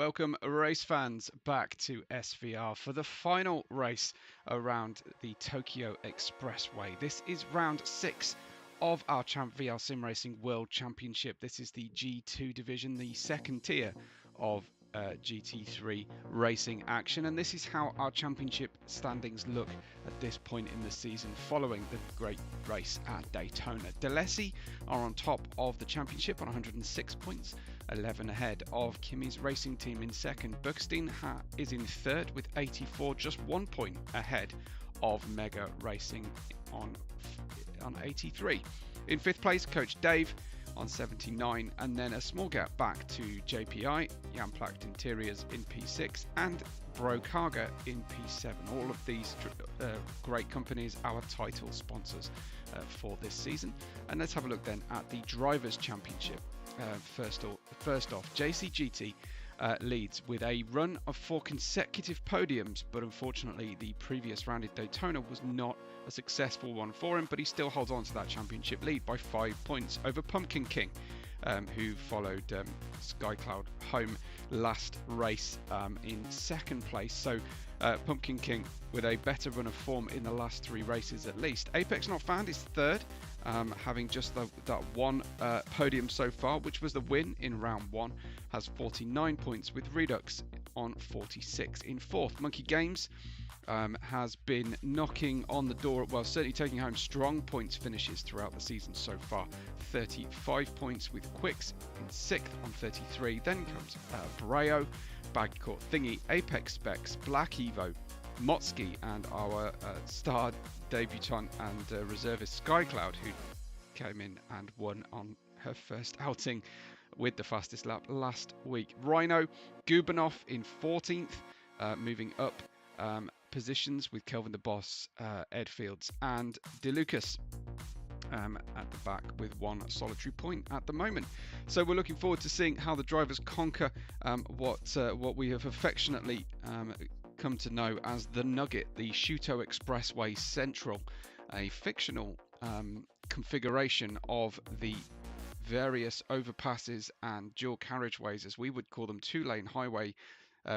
Welcome, race fans, back to SVR for the final race around the Tokyo Expressway. This is round 6 of our VR Simracing World Championship. This is the G2 division, the second tier of GT3 racing action, and this is how our championship standings look at this point in the season following the great race at Daytona. Delesi are on top of the championship on 106 points, 11 ahead of Kimi's racing team in second. Buxtein is in third with 84, just 1 point ahead of Mega Racing on 83. In fifth place, Coach Dave on 79, and then a small gap back to JPI, Jann Interiors in P6, and Brokaga in P7. All of these great companies, our title sponsors for this season. And let's have a look then at the Drivers' Championship. First off, JCGT leads with a run of 4 consecutive podiums, but unfortunately the previous round at Daytona was not a successful one for him, but he still holds on to that championship lead by 5 points over Pumpkin King, who followed Skycloud home last race in second place. So Pumpkin King with a better run of form in the last 3 races at least. Apex Not Found is third, having just that one podium so far, which was the win in round 1, has 49 points with Redux on 46. In fourth, Monkey Games has been knocking on the door, well, certainly taking home strong points finishes throughout the season so far. 35 points with Quicks in 6th on 33. Then comes Breo, Bagcourt Thingy, Apex Specs, Black Evo, Motsky, and our star debutant and reservist Skycloud, who came in and won on her first outing with the fastest lap last week. Rhino, Gubanov in 14th, moving up positions with Kelvin the Boss, Ed Fields, and DeLucas at the back with 1 solitary point at the moment. So we're looking forward to seeing how the drivers conquer what we have affectionately come to know as the Nugget, the Shuto Expressway Central, a fictional configuration of the various overpasses and dual carriageways, as we would call them, 2-lane highway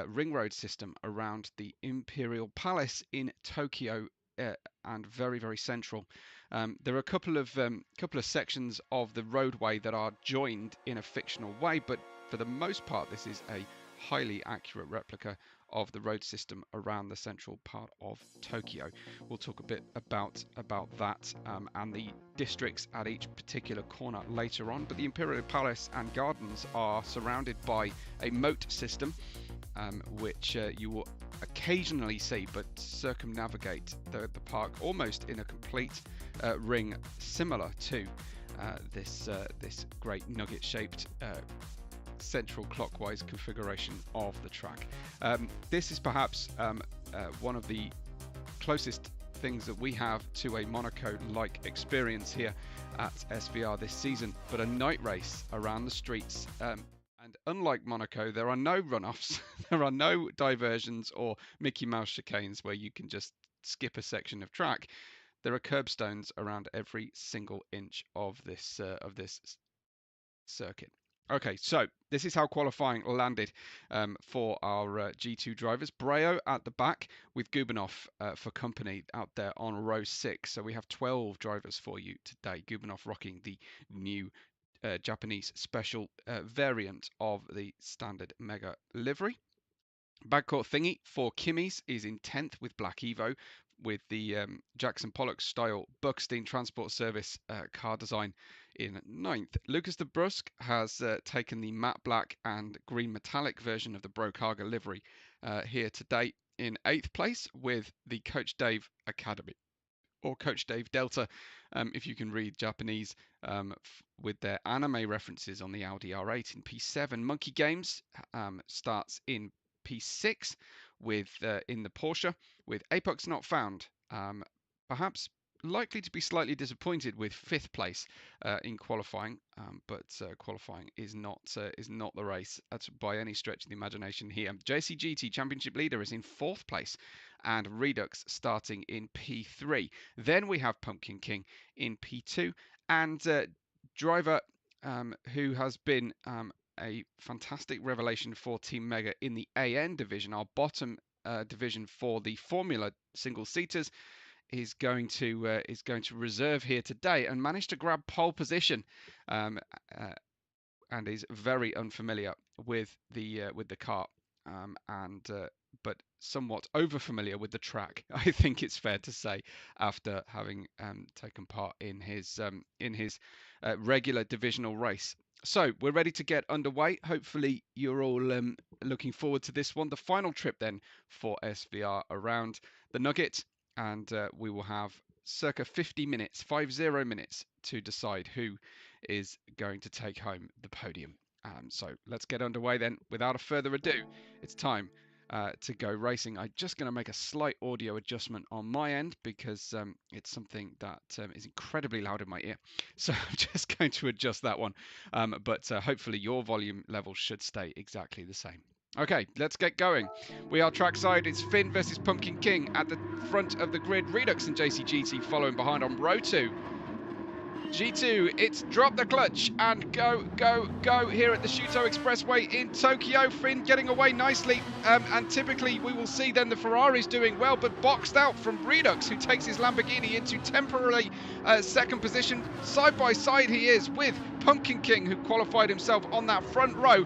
ring road system around the Imperial Palace in Tokyo, and very, very central. There are a couple of sections of the roadway that are joined in a fictional way, but for the most part this is a highly accurate replica of the road system around the central part of Tokyo. We'll talk a bit about that and the districts at each particular corner later on, but the Imperial Palace and Gardens are surrounded by a moat system, which you will occasionally see, but circumnavigate the park almost in a complete ring, similar to this great nugget-shaped central clockwise configuration of the track. This is perhaps one of the closest things that we have to a Monaco-like experience here at SVR this season, but a night race around the streets. And unlike Monaco, there are no runoffs, there are no diversions or Mickey Mouse chicanes where you can just skip a section of track. There are curbstones around every single inch of this circuit. Okay, so this is how qualifying landed for our G2 drivers. Breo at the back with Gubanov for company out there on row 6. So we have 12 drivers for you today. Gubanov rocking the new Japanese special variant of the standard Mega livery. Bagcourt Thingy for Kimi's is in 10th with Black Evo, with the Jackson Pollock style Buxtein Transport Service car design in 9th. Lucas de Brusque has taken the matte black and green metallic version of the Brokaga livery here today in 8th place with the Coach Dave Academy, or Coach Dave Delta, if you can read Japanese, with their anime references on the Audi R8 in P7. Monkey Games starts in P6 with in the Porsche with Apex Not Found, perhaps likely to be slightly disappointed with 5th place in qualifying, but qualifying is not the race by any stretch of the imagination here. JCGT Championship leader is in 4th place, and Redux starting in P3. Then we have Pumpkin King in P2, and driver who has been a fantastic revelation for Team Mega in the AN division, our bottom division for the Formula single-seaters, is going to reserve here today and managed to grab pole position, and is very unfamiliar with the car, but somewhat over-familiar with the track, I think it's fair to say, after having taken part in his regular divisional race. So we're ready to get underway. Hopefully you're all looking forward to this one, the final trip then for SVR around the Nugget, and we will have circa 50 minutes to decide who is going to take home the podium. So let's get underway then. Without a further ado, it's time to go racing. I'm just going to make a slight audio adjustment on my end because it's something that is incredibly loud in my ear. So I'm just going to adjust that one. But hopefully your volume level should stay exactly the same. Okay, let's get going. We are trackside. It's Finn versus Pumpkin King at the front of the grid. Redux and JCGT following behind on row 2. G2, it's drop the clutch and go, go, go here at the Shuto Expressway in Tokyo. Finn getting away nicely, and typically we will see then the Ferraris doing well, but boxed out from Redux, who takes his Lamborghini into temporarily second position. Side by side he is with Pumpkin King, who qualified himself on that front row,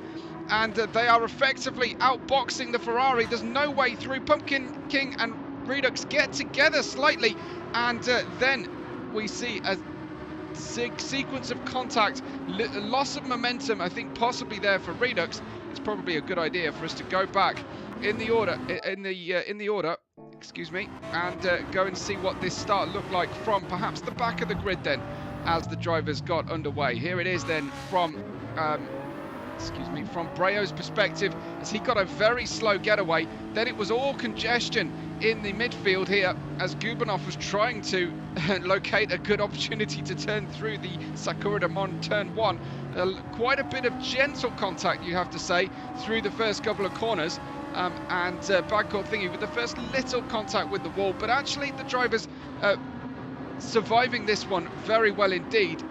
and they are effectively outboxing the Ferrari. There's no way through. Pumpkin King and Redux get together slightly, and then we see a sequence of contact, loss of momentum, I think possibly there for Redux. It's probably a good idea for us to go back in the order, excuse me, and go and see what this start looked like from perhaps the back of the grid then, as the drivers got underway. Here it is then from from Breo's perspective, as he got a very slow getaway. Then it was all congestion in the midfield here as Gubanov was trying to locate a good opportunity to turn through the Sakura de Mon turn 1. Quite a bit of gentle contact, you have to say, through the first couple of corners, and bad call thingy with the first little contact with the wall, but actually the drivers surviving this one very well indeed.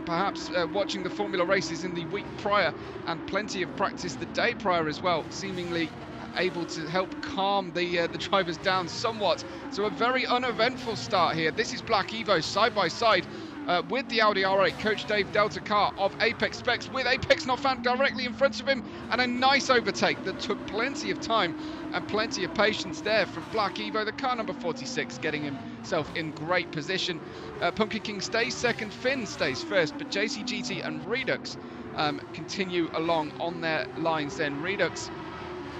Perhaps watching the Formula races in the week prior and plenty of practice the day prior as well, seemingly able to help calm the drivers down somewhat. So a very uneventful start here. This is Black Evo side by side with the Audi R8 Coach Dave Delta car of Apex Specs, with Apex not found directly in front of him, and a nice overtake that took plenty of time and plenty of patience there from Black Evo, the car number 46, getting himself in great position. Pumpkin King stays second, Finn stays first, but JCGT and Redux continue along on their lines then. Redux,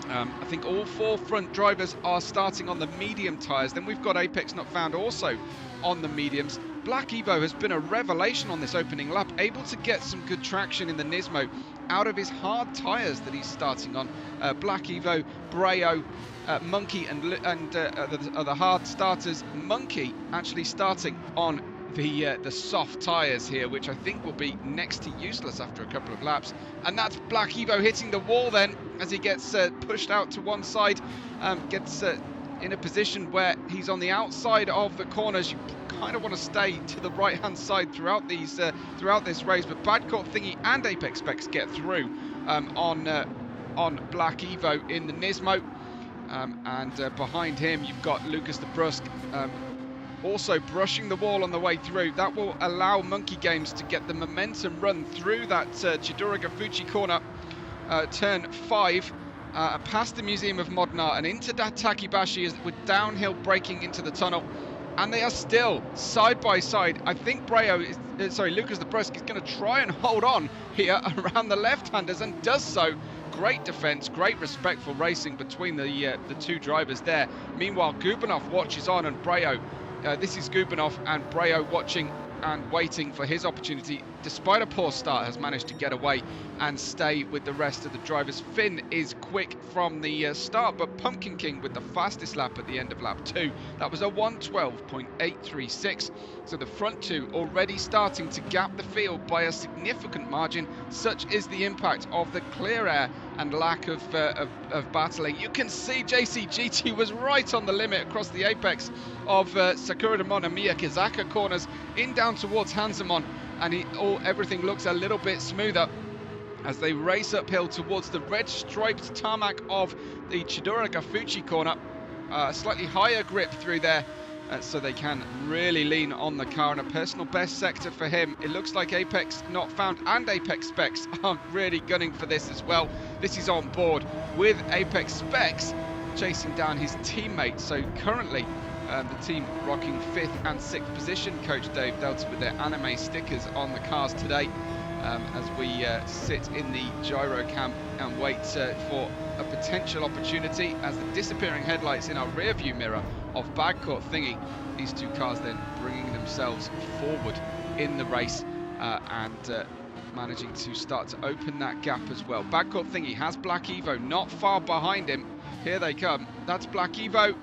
I think all 4 front drivers are starting on the medium tyres. Then we've got Apex not found also on the mediums. Black Evo has been a revelation on this opening lap, able to get some good traction in the Nismo out of his hard tyres that he's starting on. Black Evo, Breo, Monkey and the hard starters. Monkey actually starting on the soft tyres here, which I think will be next to useless after a couple of laps. And that's Black Evo hitting the wall then as he gets pushed out to one side, gets in a position where he's on the outside of the corners. You kind of want to stay to the right hand side throughout this race, but Bad Court Thingy and Apex Specs get through on Black Evo in the Nismo, and behind him you've got Lucas the Brusque also brushing the wall on the way through. That will allow Monkey Games to get the momentum run through that Chidori Gafuchi corner, turn 5, past the Museum of Modern Art and into that Takibashi with downhill braking into the tunnel. And they are still side by side. I think Lucas the Brusque is going to try and hold on here around the left-handers and does so. Great defense, great respectful racing between the 2 drivers there. Meanwhile, Gubanov watches on, and Breo, this is Gubanov and Breo watching and waiting for his opportunity. Despite a poor start, has managed to get away and stay with the rest of the drivers. Finn is quick from the start, but Pumpkin King with the fastest lap at the end of lap 2. That was a 1:12.836. So the front 2 already starting to gap the field by a significant margin. Such is the impact of the clear air and lack of battling. You can see JCGT was right on the limit across the apex of Sakura de Mon and Miyakizaka corners in down towards Hansamon, and everything looks a little bit smoother. as they race uphill towards the red striped tarmac of the Chidori-Gafuchi corner. Slightly higher grip through there, so they can really lean on the car, and a personal best sector for him. It looks like Apex Not Found and Apex Specs are really gunning for this as well. This is on board with Apex Specs chasing down his teammate. So currently the team rocking 5th and 6th position. Coach Dave Delta with their anime stickers on the cars today, as we sit in the gyro cam and wait for a potential opportunity, as the disappearing headlights in our rear view mirror of Bagcourt Thingy, these two cars then bringing themselves forward in the race and managing to start to open that gap as well. Bagcourt Thingy has Black Evo not far behind him. Here they come. That's Black Evo.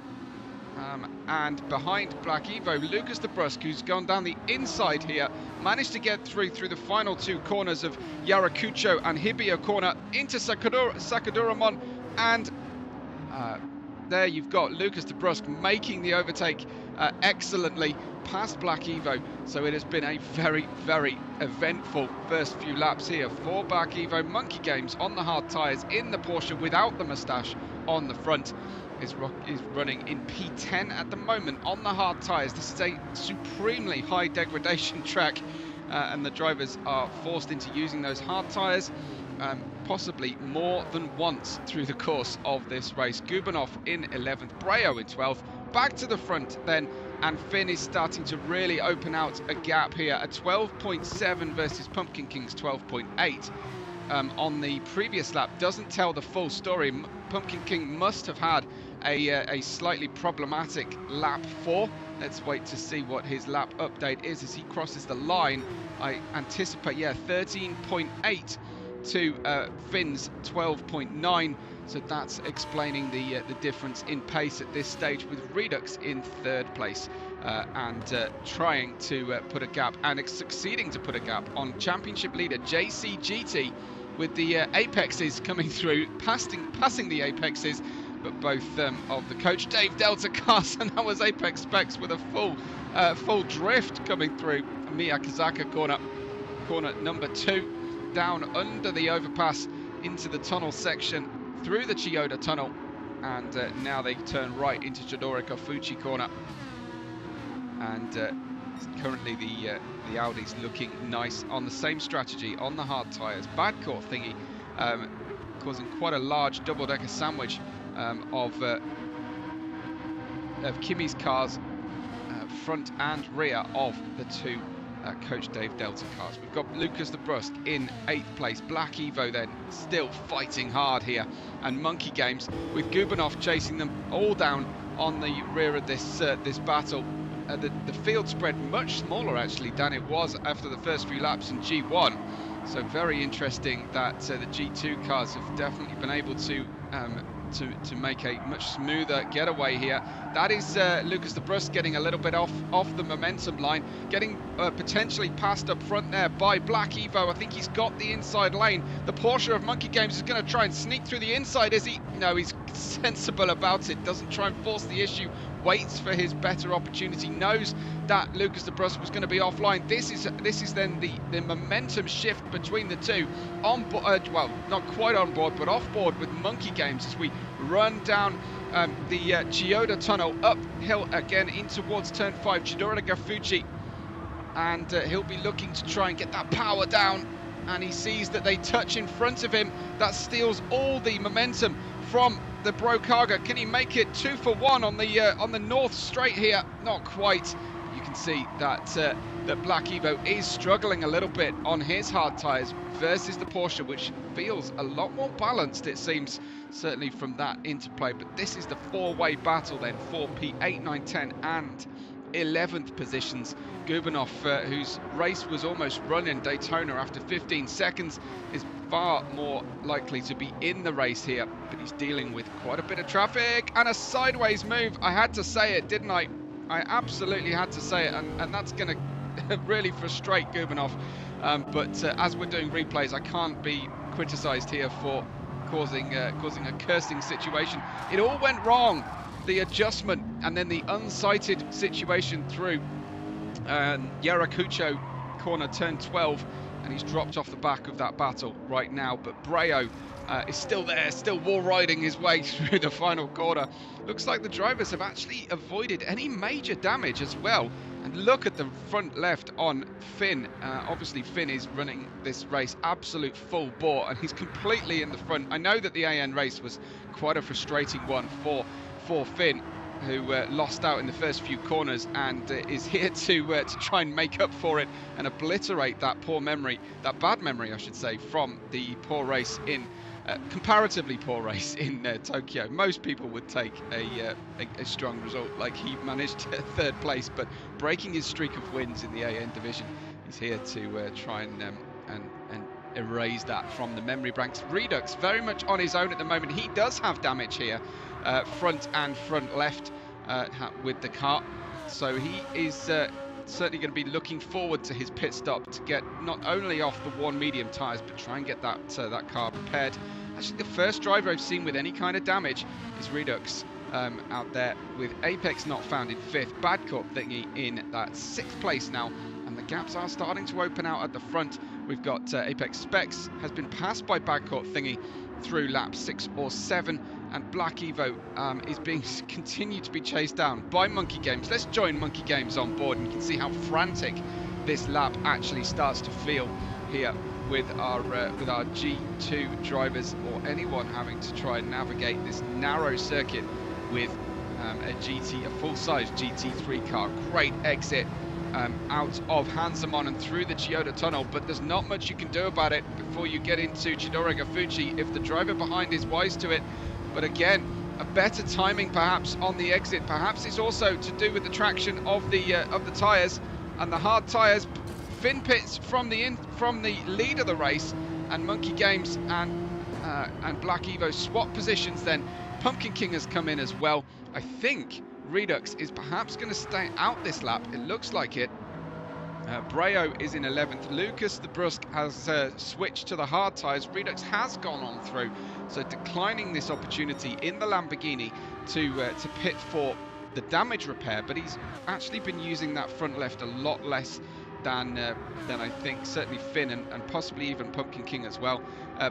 And behind Black Evo, Lucas de Brusque, who's gone down the inside here, managed to get through the final two corners of Yarakucho and Hibiya corner into Sakaduramon, and there you've got Lucas de Brusque making the overtake excellently past Black Evo. So it has been a very, very eventful first few laps here for Black Evo. Monkey Games on the hard tyres in the Porsche without the moustache on the front is running in P10 at the moment on the hard tyres. This is a supremely high degradation track, and the drivers are forced into using those hard tyres possibly more than once through the course of this race. Gubanov in 11th, Breo in 12th, back to the front then, and Finn is starting to really open out a gap here, a 12.7 versus Pumpkin King's 12.8. On the previous lap doesn't tell the full story. Pumpkin King must have had a slightly problematic lap 4. Let's wait to see what his lap update is as he crosses the line. I anticipate, 13.8 to Finn's 12.9. So that's explaining the difference in pace at this stage, with Redux in 3rd place and trying to put a gap, and succeeding to put a gap on championship leader JCGT, with the Apexes coming through, passing the Apexes, but both of the Coach Dave Delta cars, and that was Apex Specs with a full drift coming through Miyakazaka corner number 2, down under the overpass into the tunnel section, through the Chiyoda tunnel, and now they turn right into Chidori-Gafuchi corner, and currently the Audi's looking nice on the same strategy on the hard tyres. Bagcourt Thingy causing quite a large double-decker sandwich of Kimi's cars, front and rear of the two Coach Dave Delta cars. We've got Lucas de Brusque in 8th place. Black Evo then still fighting hard here, and Monkey Games with Gubanov chasing them all down on the rear of this battle. The field spread much smaller actually than it was after the first few laps in G1, so very interesting that the G2 cars have definitely been able to make a much smoother getaway here. That is Lucas de Brusque getting a little bit off the momentum line, getting potentially passed up front there by Black Evo. I think he's got the inside lane. The Porsche of Monkey Games is going to try and sneak through the inside, is he? No, he's sensible about it, doesn't try and force the issue, waits for his better opportunity, knows that Lucas de Brusque was going to be offline. This is then the momentum shift between the two, on board, well, not quite on board, but off board with Monkey Games as we run down the Chiyoda tunnel, uphill again in towards turn 5, Chidori-Gafuchi, and he'll be looking to try and get that power down, and he sees that they touch in front of him. That steals all the momentum from the Brokaga. Can he make it 2 for 1 on the north straight here? Not quite. You can see that that Black Evo is struggling a little bit on his hard tyres versus the Porsche, which feels a lot more balanced, it seems, certainly from that interplay. But this is the four-way battle then for P8, 9, 10 and 11th positions. Gubanov, whose race was almost run in Daytona after 15 seconds, is far more likely to be in the race here, but he's dealing with quite a bit of traffic and a sideways move. I had to say it, didn't I? I absolutely had to say it, and that's going to really frustrate Gubanov. But as we're doing replays, I can't be criticised here for causing a cursing situation. It all went wrong. The adjustment and then the unsighted situation through Yarakucho corner turn 12. and he's dropped off the back of that battle right now. But Breo is still there, still wall riding his way through the final corner. Looks like the drivers have actually avoided any major damage as well. And look at the front left on Finn. Obviously Finn is running this race absolute full bore, and he's completely in the front. I know that the AN race was quite a frustrating one for Finn, who lost out in the first few corners, and is here to try and make up for it and obliterate that bad memory I should say, from the poor race in comparatively poor race in Tokyo. Most people would take a strong result like he managed third place, but breaking his streak of wins in the AN division, he's here to try and erase that from the memory banks. Redux very much on his own at the moment. He does have damage here, front and front left with the car, so he is certainly going to be looking forward to his pit stop to get not only off the worn medium tyres, but try and get that car repaired. Actually, the first driver I've seen with any kind of damage is Redux out there, with Apex not found in 5th, Badcourt Thingy in that 6th place now, and the gaps are starting to open out at the front. We've got Apex Specs has been passed by Badcourt Thingy through lap 6 or 7, and Black Evo is being continued to be chased down by Monkey Games. Let's join Monkey Games on board, and you can see how frantic this lap actually starts to feel here with our G2 drivers, or anyone having to try and navigate this narrow circuit with a full-size GT3 car. Great exit out of Hansamon and through the Chiyoda tunnel, but there's not much you can do about it before you get into Chidori Gafuchi if the driver behind is wise to it. But again, a better timing perhaps on the exit. Perhaps it's also to do with the traction of the tyres and the hard tyres. Finn pits from the lead of the race, and Monkey Games and Black Evo swap positions. Then Pumpkin King has come in as well. I think Redux is perhaps going to stay out this lap. It looks like it. Breo is in 11th. Lucas the Brusque has switched to the hard tyres. Redux has gone on through, so declining this opportunity in the Lamborghini to pit for the damage repair. But he's actually been using that front left a lot less than I think certainly Finn and possibly even Pumpkin King as well.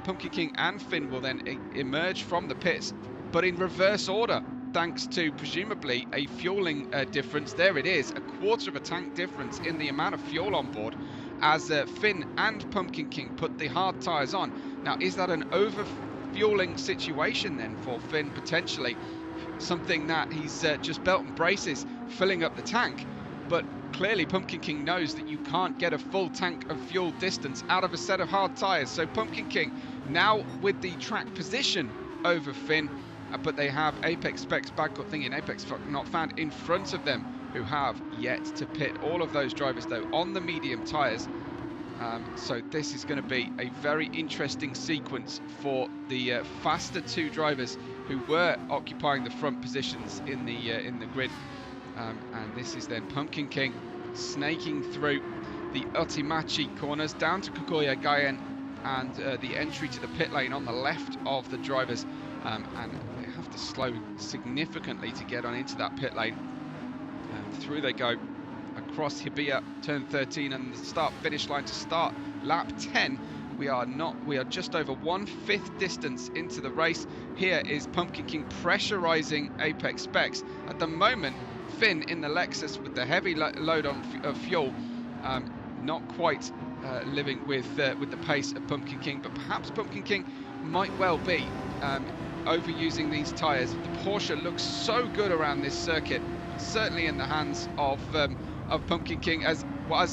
Pumpkin King and Finn will then emerge from the pits, but in reverse order, thanks to presumably a fueling difference. There it is, a quarter of a tank difference in the amount of fuel on board as Finn and Pumpkin King put the hard tyres on. Now, is that an over-fueling situation then for Finn potentially? Something that he's just belt and braces filling up the tank, but clearly Pumpkin King knows that you can't get a full tank of fuel distance out of a set of hard tyres. So Pumpkin King now with the track position over Finn, but they have Apex Specs, Badcourt Thingy and Apex not found in front of them, who have yet to pit. All of those drivers though on the medium tyres. So this is going to be a very interesting sequence for the faster two drivers who were occupying the front positions in the grid. And this is then Pumpkin King snaking through the Otimachi corners down to Kokoya Gaien, and the entry to the pit lane on the left of the drivers, and they have to slow significantly to get on into that pit lane. Through they go across Hibiya, turn 13, and the start finish line to start lap 10. We are just over 1/5 distance into the race. Here is Pumpkin King pressurizing Apex Specs. At the moment, Finn in the Lexus with the heavy load of fuel, not quite living with the pace of Pumpkin King, but perhaps Pumpkin King might well be overusing these tyres. The Porsche looks so good around this circuit, certainly in the hands of Pumpkin King as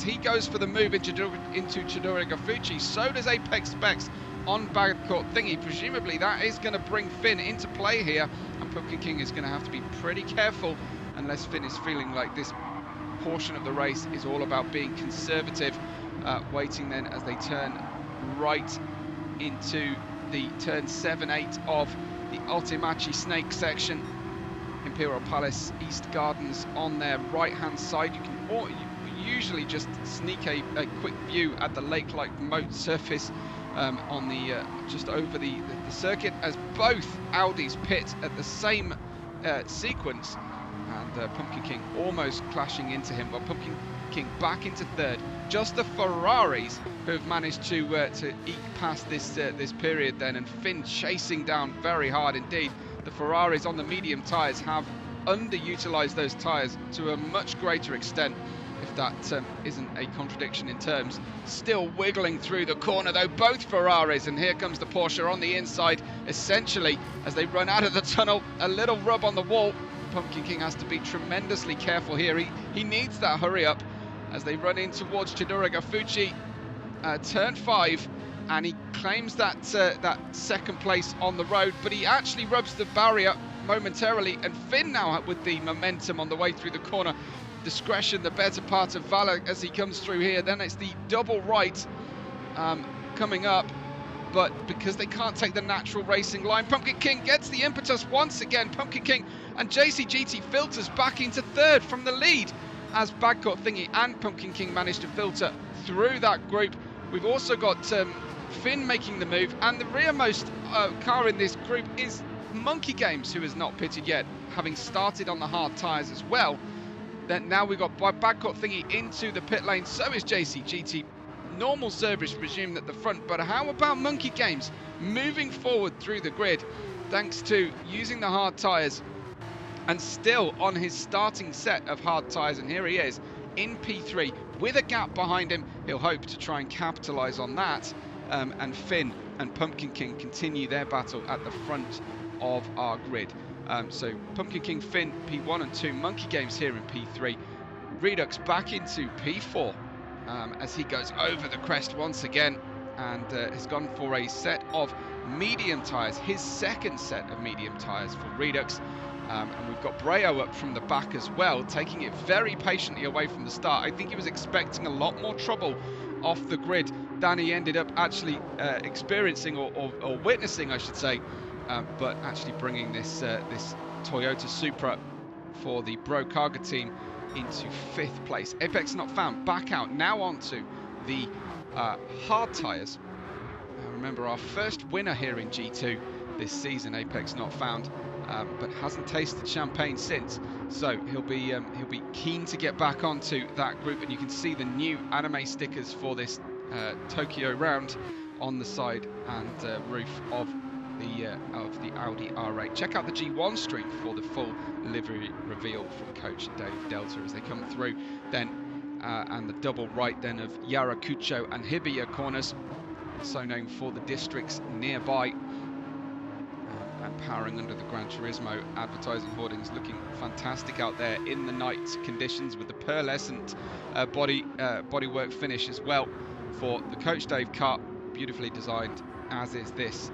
he goes for the move into Chidori Gafuchi. So does Apex Specs on Badcourt Thingy. Presumably that is going to bring Finn into play here, and Pumpkin King is going to have to be pretty careful unless Finn is feeling like this portion of the race is all about being conservative. Waiting then as they turn right into the turn 7-8 of the Otimachi Snake section. Imperial Palace East Gardens on their right hand side. You can usually just sneak a quick view at the lake-like moat surface on the just over the circuit, as both Audis pit at the same sequence. and Pumpkin King almost clashing into him, but Pumpkin King back into third. Just the Ferraris who have managed to eke past this period then, and Finn chasing down very hard indeed. The Ferraris on the medium tyres have underutilised those tyres to a much greater extent, if that isn't a contradiction in terms. Still wiggling through the corner though, both Ferraris, and here comes the Porsche on the inside, essentially as they run out of the tunnel. A little rub on the wall. Pumpkin King has to be tremendously careful here. He needs that hurry up as they run in towards Chidori Gafucci, turn 5, and he claims that that second place on the road, but he actually rubs the barrier momentarily, and Finn now with the momentum on the way through the corner. Discretion the better part of valor as he comes through here. Then it's the double right coming up, but because they can't take the natural racing line, Pumpkin King gets the impetus once again. Pumpkin King and JCGT filters back into third from the lead as Badcourt Thingy and Pumpkin King managed to filter through that group. We've also got Finn making the move, and the rearmost car in this group is Monkey Games, who has not pitted yet, having started on the hard tyres as well. Then now we've got Badcourt Thingy into the pit lane, so is JCGT. Normal service resumed at the front, but how about Monkey Games moving forward through the grid thanks to using the hard tyres, and still on his starting set of hard tyres, and here he is in P3 with a gap behind him. He'll hope to try and capitalise on that, and Finn and Pumpkin King continue their battle at the front of our grid. So Pumpkin King, Finn, P1 and 2, Monkey Games here in P3, Redux back into P4 as he goes over the crest once again, and has gone for a set of medium tyres, his second set of medium tyres for Redux. And we've got Breo up from the back as well, taking it very patiently away from the start. I think he was expecting a lot more trouble off the grid than he ended up actually experiencing or witnessing, I should say. But actually bringing this this Toyota Supra for the Bro Cargo team into 5th place. Apex not found, back out, now onto the hard tyres. Remember, our first winner here in G2 this season, Apex not found, but hasn't tasted champagne since. So he'll be keen to get back onto that group, and you can see the new anime stickers for this Tokyo round on the side and roof of the Audi R8. Check out the G1 stream for the full livery reveal from Coach Dave Delta as they come through then, and the double right then of Yarakucho and Hibiya corners, so known for the districts nearby, and powering under the Gran Turismo advertising hoardings, looking fantastic out there in the night conditions with the pearlescent bodywork finish as well for the Coach Dave car, beautifully designed, as is this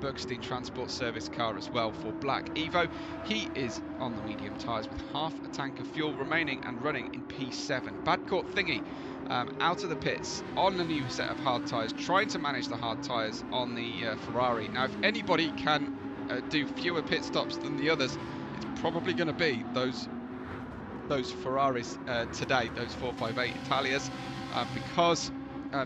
Bergstein Transport Service car as well for Black Evo. He is on the medium tyres with half a tank of fuel remaining and running in P7. Badcourt Thingy out of the pits on the new set of hard tyres, trying to manage the hard tyres on the Ferrari. Now, if anybody can do fewer pit stops than the others, it's probably going to be those Ferraris today, those 458 Italias, because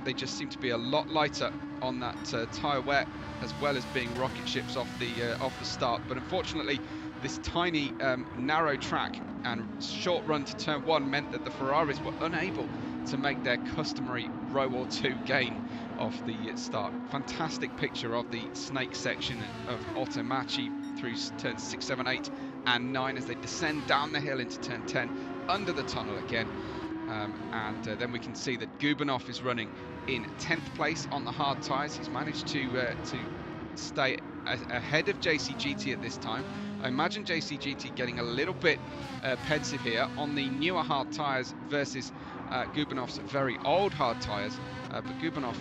they just seem to be a lot lighter on that tyre wear, as well as being rocket ships off the start. But unfortunately, this tiny narrow track and short run to turn 1 meant that the Ferraris were unable to make their customary row or 2 gain off the start. Fantastic picture of the snake section of Otomachi through turns 6, 7, 8 and 9 as they descend down the hill into turn 10 under the tunnel again. And then we can see that Gubanov is running in 10th place on the hard tyres. He's managed to stay ahead of JCGT at this time. I imagine JCGT getting a little bit pensive here on the newer hard tyres versus Gubanov's very old hard tyres. But Gubanov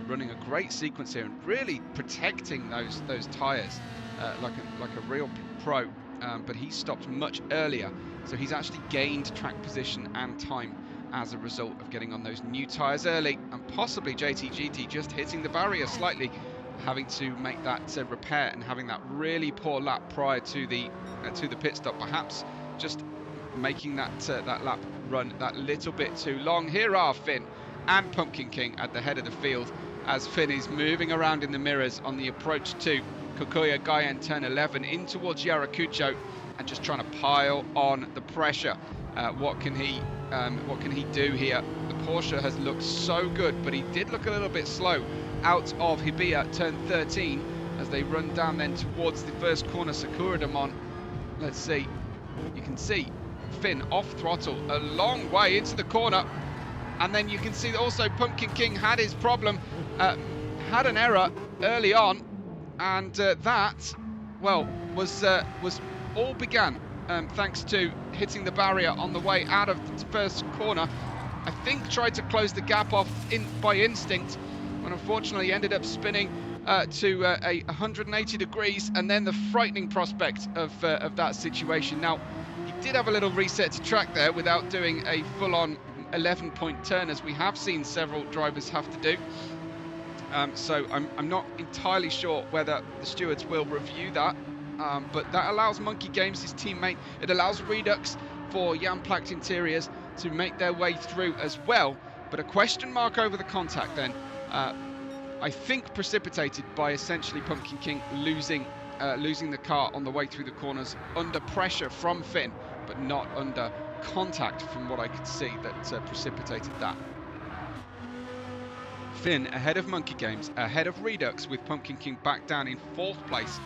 running a great sequence here and really protecting those tyres like a real pro. But he stopped much earlier, so he's actually gained track position and time as a result of getting on those new tyres early, and possibly JTGT just hitting the barrier slightly, having to make that repair and having that really poor lap prior to the pit stop, perhaps just making that lap run that little bit too long. Here are Finn and Pumpkin King at the head of the field as Finn is moving around in the mirrors on the approach to Kokuya Gaien turn 11 in towards Yarakucho, and just trying to pile on the pressure. What can he do here? The Porsche has looked so good, but he did look a little bit slow out of Hibiya turn 13 as they run down then towards the first corner, Sakura Demon. Let's see, you can see Finn off throttle a long way into the corner, and then you can see that also Pumpkin King had his problem, had an error early on, and that, well, was all began thanks to hitting the barrier on the way out of the first corner. I think tried to close the gap off by instinct, but unfortunately ended up spinning to 180 degrees, and then the frightening prospect of that situation. Now, he did have a little reset to track there without doing a full-on 11-point turn, as we have seen several drivers have to do. So I'm not entirely sure whether the stewards will review that, but that allows Monkey Games, his teammate, it allows Redux for Jan Placht Interiors to make their way through as well. But a question mark over the contact then, I think precipitated by essentially Pumpkin King losing the car on the way through the corners under pressure from Finn, but not under contact from what I could see that precipitated that. Finn ahead of Monkey Games, ahead of Redux, with Pumpkin King back down in 4th place.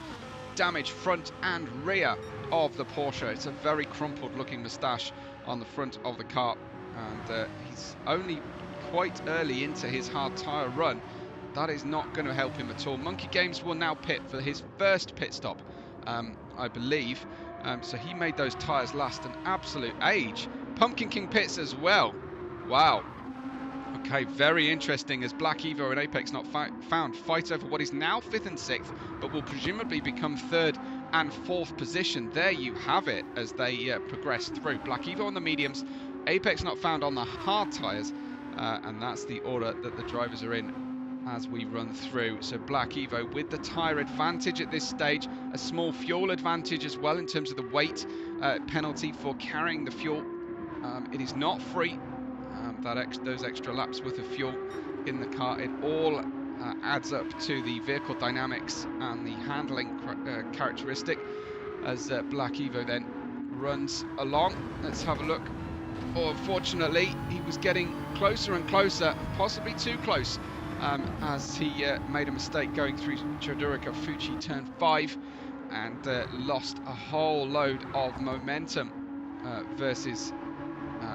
Damage front and rear of the Porsche. It's a very crumpled looking moustache on the front of the car, and he's only quite early into his hard tyre run. That is not going to help him at all. Monkey Games will now pit for his first pit stop, I believe. So he made those tyres last an absolute age. Pumpkin King pits as well. Wow. Okay, very interesting, as Black Evo and Apex Not Found fight over what is now 5th and 6th, but will presumably become 3rd and 4th position. There you have it as they progress through. Black Evo on the mediums, Apex Not Found on the hard tyres, and that's the order that the drivers are in as we run through. So Black Evo with the tyre advantage at this stage, a small fuel advantage as well in terms of the weight penalty for carrying the fuel. It is not free. Those extra laps worth of fuel in the car, it all adds up to the vehicle dynamics and the handling characteristic as Black Evo then runs along. Let's have a look. Oh, unfortunately, he was getting closer and closer, possibly too close, as he made a mistake going through Chodurika Fuji turn 5 and lost a whole load of momentum versus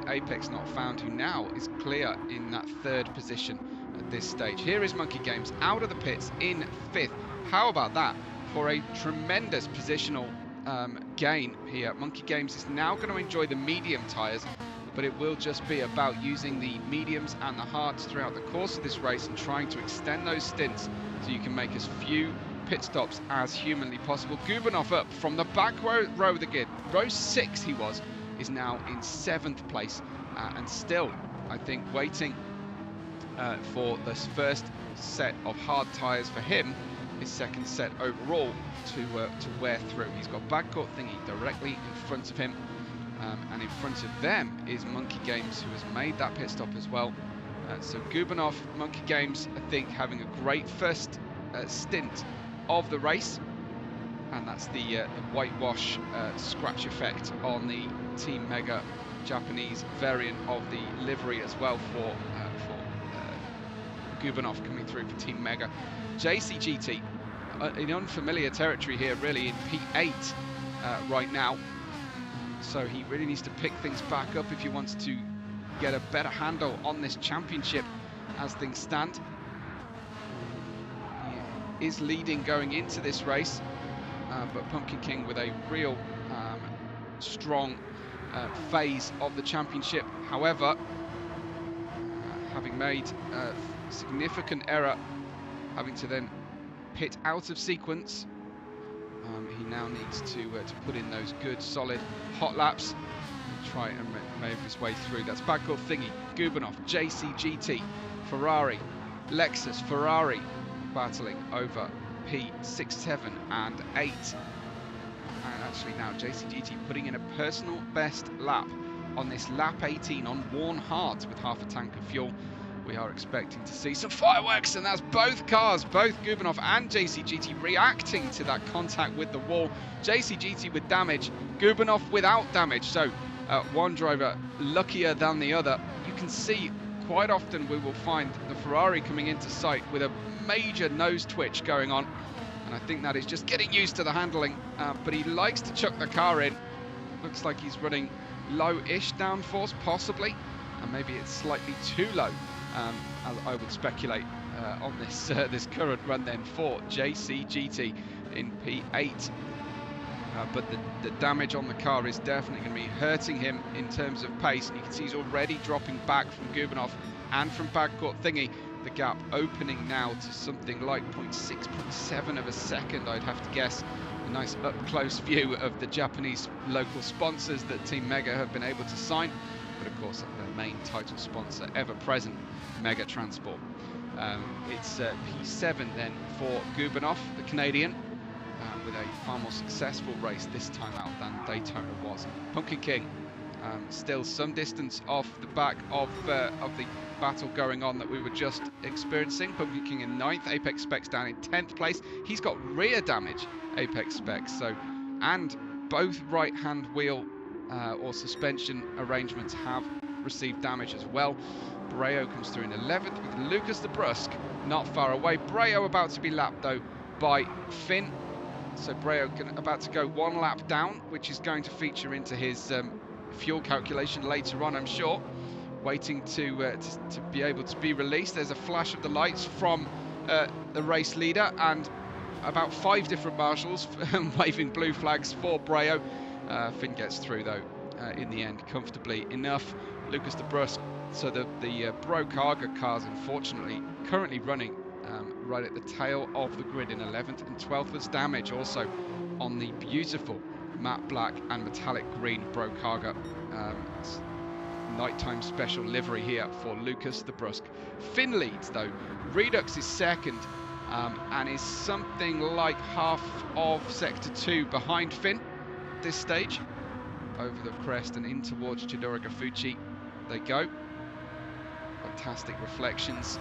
Apex Not Found, who now is clear in that 3rd position at this stage. Here is Monkey Games out of the pits in 5th. How about that for a tremendous positional gain here? Monkey Games is now going to enjoy the medium tyres, but it will just be about using the mediums and the hards throughout the course of this race and trying to extend those stints so you can make as few pit stops as humanly possible. Gubanov up from the back row of the grid. Row 6 he was, is now in 7th place, and still, I think, waiting for this first set of hard tyres for him, his 2nd set overall, to wear through. He's got backcourt thingy directly in front of him, and in front of them is Monkey Games, who has made that pit stop as well. So Gubanov, Monkey Games, I think, having a great first stint of the race, and that's the whitewash scratch effect on the Team Mega Japanese variant of the livery as well for Gubanov coming through for Team Mega. JCGT in unfamiliar territory here, really, in P8 right now, so he really needs to pick things back up if he wants to get a better handle on this championship as things stand. He is leading going into this race, but Pumpkin King with a real strong phase of the championship. However, having made a significant error, having to then pit out of sequence, he now needs to put in those good solid hot laps and try and move his way through. That's backcourt thingy, Gubanov, JCGT, Ferrari, Lexus, Ferrari battling over P6, 7 and 8. And actually now JCGT putting in a personal best lap on this lap 18 on worn hards with half a tank of fuel. we are expecting to see some fireworks, and that's both cars, both Gubinov and JCGT, reacting to that contact with the wall. JCGT with damage, Gubinov without damage, so one driver luckier than the other. You can see quite often we will find the Ferrari coming into sight with a major nose twitch going on, and I think that is just getting used to the handling, but he likes to chuck the car in. Looks like he's running low-ish downforce, possibly, and maybe it's slightly too low, as I would speculate on this this current run then for JCGT in P8. But the damage on the car is definitely going to be hurting him in terms of pace, and you can see he's already dropping back from Gubinov and from Gautier-Thornton. The gap opening now to something like 0.6, 0.7 of a second, I'd have to guess. A nice up-close view of the Japanese local sponsors that Team Mega have been able to sign, but of course their main title sponsor ever present, Mega Transport. It's P7 then for Gubinov, the Canadian, with a far more successful race this time out than Daytona was. Pumpkin King still some distance off the back of the battle going on that we were just experiencing. Pumpkin King in 9th, Apex Specs down in 10th place. He's got rear damage, Apex Specs, and both right-hand wheel or suspension arrangements have received damage as well. Breo comes through in 11th with Lucas the Brusque not far away. Breo about to be lapped though by Finn. So Breo about to go one lap down, which is going to feature into his fuel calculation later on, I'm sure. Waiting to be able to be released. There's a flash of the lights from the race leader, and about 5 different marshals waving blue flags for Breo. Finn gets through though in the end comfortably enough. Lucas the Brusque. So the Brokaga cars, unfortunately, currently running right at the tail of the grid in 11th and 12th. There's damage also on the beautiful matte black and metallic green Brokaga nighttime special livery here for Lucas the Brusque. Finn leads though. Redux is second and is something like half of sector 2 behind Finn at this stage. Over the crest and in towards Chidori Gafucci they go. Fantastic reflections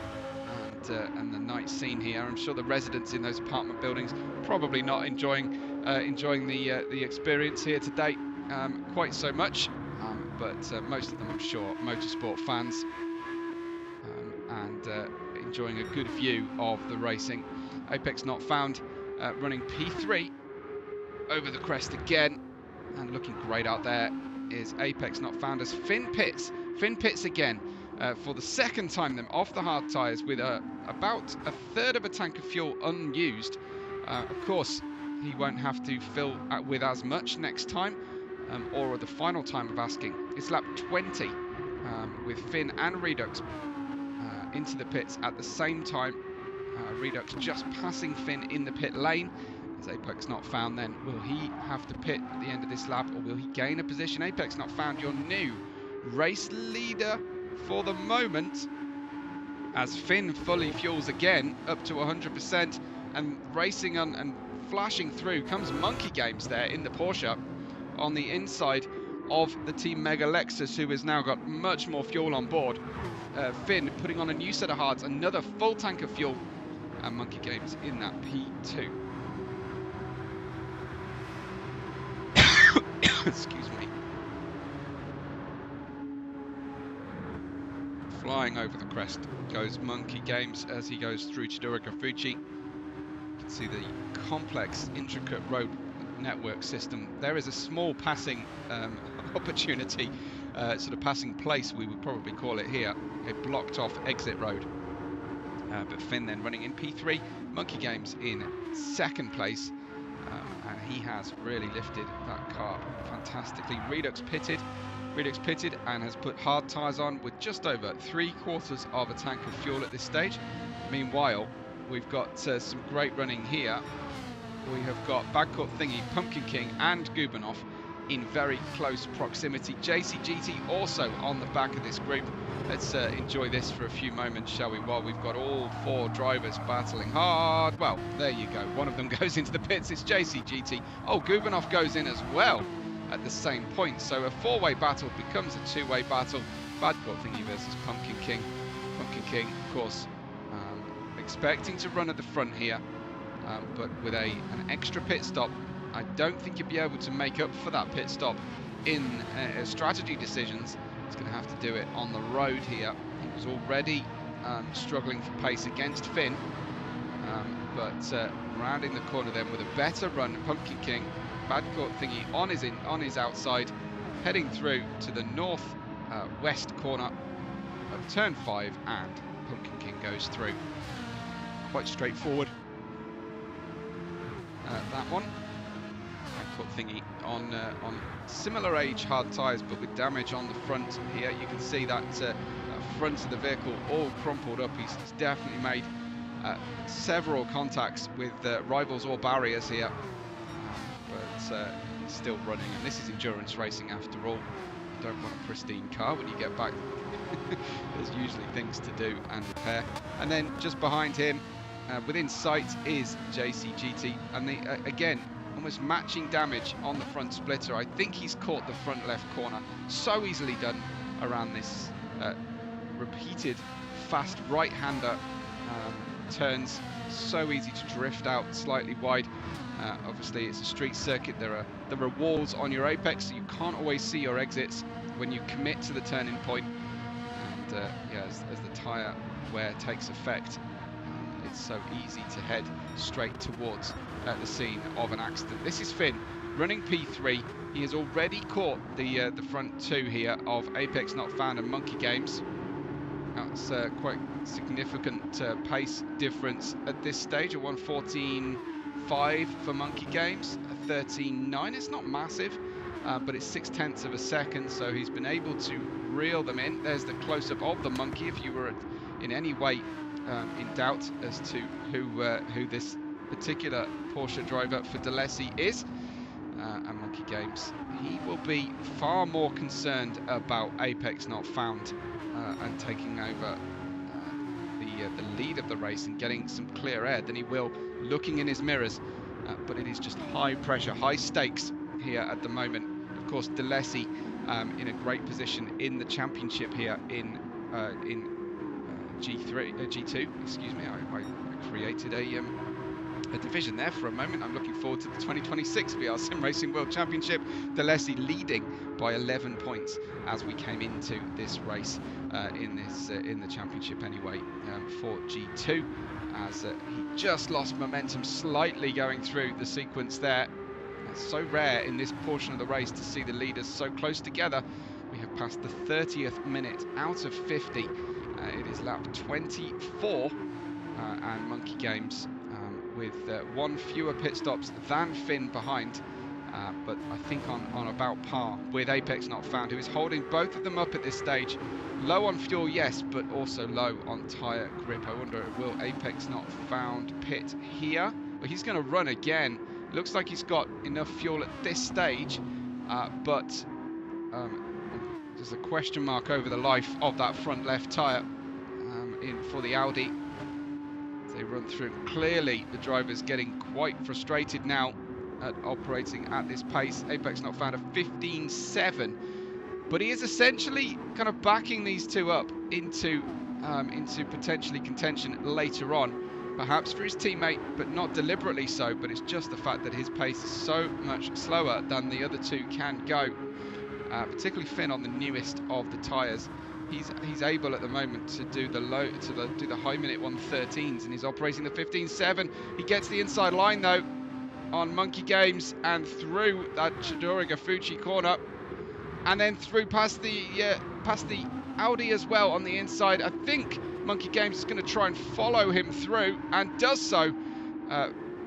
and the night scene here. I'm sure the residents in those apartment buildings probably not enjoying the experience here today quite so much, but most of them, I'm sure, motorsport fans and enjoying a good view of the racing. Apex Not Found running P3 over the crest again, and looking great out there is Apex Not Found as Finn pits again for the second time then off the hard tyres with about a third of a tank of fuel unused. Of course he won't have to fill with as much next time, or the final time of asking. It's lap 20 with Finn and Redux into the pits at the same time. Redux just passing Finn in the pit lane. Is Apex Not Found then? Will he have to pit at the end of this lap, or will he gain a position? Apex Not Found, your new race leader for the moment, as Finn fully fuels again up to 100%, and racing on and flashing through comes Monkey Games there in the Porsche on the inside of the Team Mega Lexus, who has now got much more fuel on board. Finn putting on a new set of hards, another full tank of fuel, and Monkey Games in that P2. Excuse me. Flying over the crest goes Monkey Games as he goes through Chidori Gafucci. You can see the complex, intricate road network system. There is a small passing opportunity, sort of passing place we would probably call it here, a blocked off exit road. But Finn then running in P3, Monkey Games in second place, and he has really lifted that car fantastically. Redux pitted and has put hard tyres on with just over 3/4 of a tank of fuel at this stage. Meanwhile, we've got some great running here. We have got Gautier-Thornton, Pumpkin King and Gubinov in very close proximity. JCGT also on the back of this group. Let's enjoy this for a few moments, shall we, while we've got all 4 drivers battling hard. Well, there you go. One of them goes into the pits. It's JCGT. Oh, Gubinov goes in as well at the same point. So a 4-way battle becomes a 2-way battle. Gautier-Thornton versus Pumpkin King. Pumpkin King, of course, expecting to run at the front here, but with an extra pit stop, I don't think he'll be able to make up for that pit stop in strategy decisions. He's going to have to do it on the road here. He was already struggling for pace against Finn, but rounding the corner then with a better run, Pumpkin King, bad caught thingy on his outside, heading through to the north west corner of turn 5, and Pumpkin King goes through. Quite straightforward. That one. Bad caught thingy on similar age hard tyres, but with damage on the front here. You can see that front of the vehicle all crumpled up. He's definitely made several contacts with rivals or barriers here, but he's still running, and this is endurance racing after all. You don't want a pristine car when you get back. There's usually things to do and repair. And then just behind him, within sight, is JCGT, and again, almost matching damage on the front splitter. I think he's caught the front left corner. So easily done around this repeated fast right-hander turns. So easy to drift out slightly wide. Obviously, it's a street circuit. There are walls on your apex, so you can't always see your exits when you commit to the turning point. And yeah, as the tyre wear takes effect, it's so easy to head straight towards the scene of an accident. This is Finn running P3. He has already caught the front two here of Apex Not Found and Monkey Games. That's quite significant pace difference at this stage. A 1:14.5 for Monkey Games, a 13.9. It's not massive, but it's 0.6 of a second, so he's been able to reel them in. There's the close-up of the monkey if you were in any way in doubt as to who this particular Porsche driver for Leigh is. And Monkey Games, he will be far more concerned about Apex Not Found and taking over the lead of the race and getting some clear air than he will looking in his mirrors. But it is just high pressure, high stakes here at the moment. Of course, Leigh in a great position in the championship here in G2. Excuse me, I created a division there for a moment. I'm looking forward to the 2026 VR Sim Racing World Championship. Leigh leading by 11 points as we came into this race in the championship anyway for G2, as he just lost momentum slightly going through the sequence there. It's so rare in this portion of the race to see the leaders so close together. We have passed the 30th minute out of 50. It is lap 24, and Monkey Games with one fewer pit stops than Finn behind, but I think on about par with Apex Not Found, who is holding both of them up at this stage. Low on fuel, yes, but also low on tyre grip. I wonder, will Apex Not Found pit here? Well, he's going to run again. Looks like he's got enough fuel at this stage, but there's a question mark over the life of that front left tyre in for the Audi. They run through. Clearly, the driver's getting quite frustrated now at operating at this pace. Apex Not Found a 15.7, but he is essentially kind of backing these two up into potentially contention later on. Perhaps for his teammate, but not deliberately so. But it's just the fact that his pace is so much slower than the other two can go. Particularly Finn on the newest of the tyres. He's able at the moment to do the high minute 1:13s, and he's operating the 15.7. He gets the inside line though on Monkey Games and through that Chidori Fuji corner, and then through past the Audi as well on the inside. I think Monkey Games is going to try and follow him through, and does so.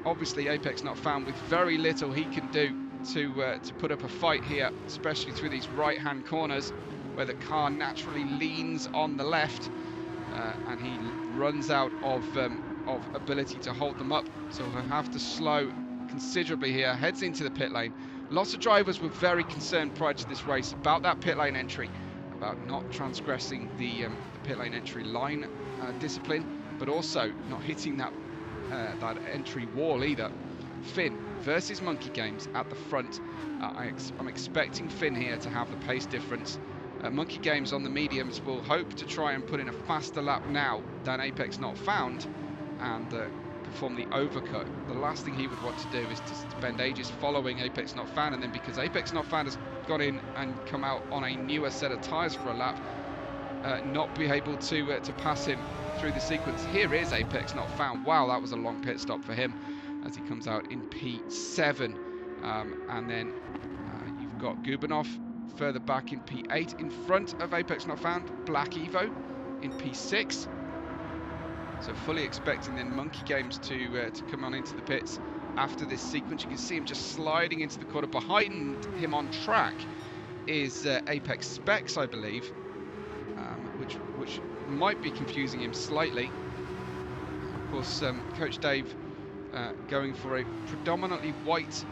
Obviously, Apex Not Found with very little he can do to put up a fight here, especially through these right-hand corners where the car naturally leans on the left, and he runs out of ability to hold them up, so he'll have to slow considerably here. Heads into the pit lane. Lots of drivers were very concerned prior to this race about that pit lane entry, about not transgressing the pit lane entry line discipline, but also not hitting that entry wall either. Finn versus Monkey Games at the front. I'm expecting Finn here to have the pace difference. Monkey Games on the mediums will hope to try and put in a faster lap now than Apex Not Found and perform the overcut. The last thing he would want to do is to spend ages following Apex Not Found, and then because Apex Not Found has gone in and come out on a newer set of tyres for a lap, not be able to pass him through the sequence. Here is Apex Not Found. Wow, that was a long pit stop for him as he comes out in P7. And then you've got Gubernov further back in P8 in front of Apex Not Found. Black Evo in P6. So fully expecting then Monkey Games to come on into the pits after this sequence. You can see him just sliding into the corner. Behind him on track is Apex Specs, I believe, which might be confusing him slightly. Of course, Coach Dave going for a predominantly white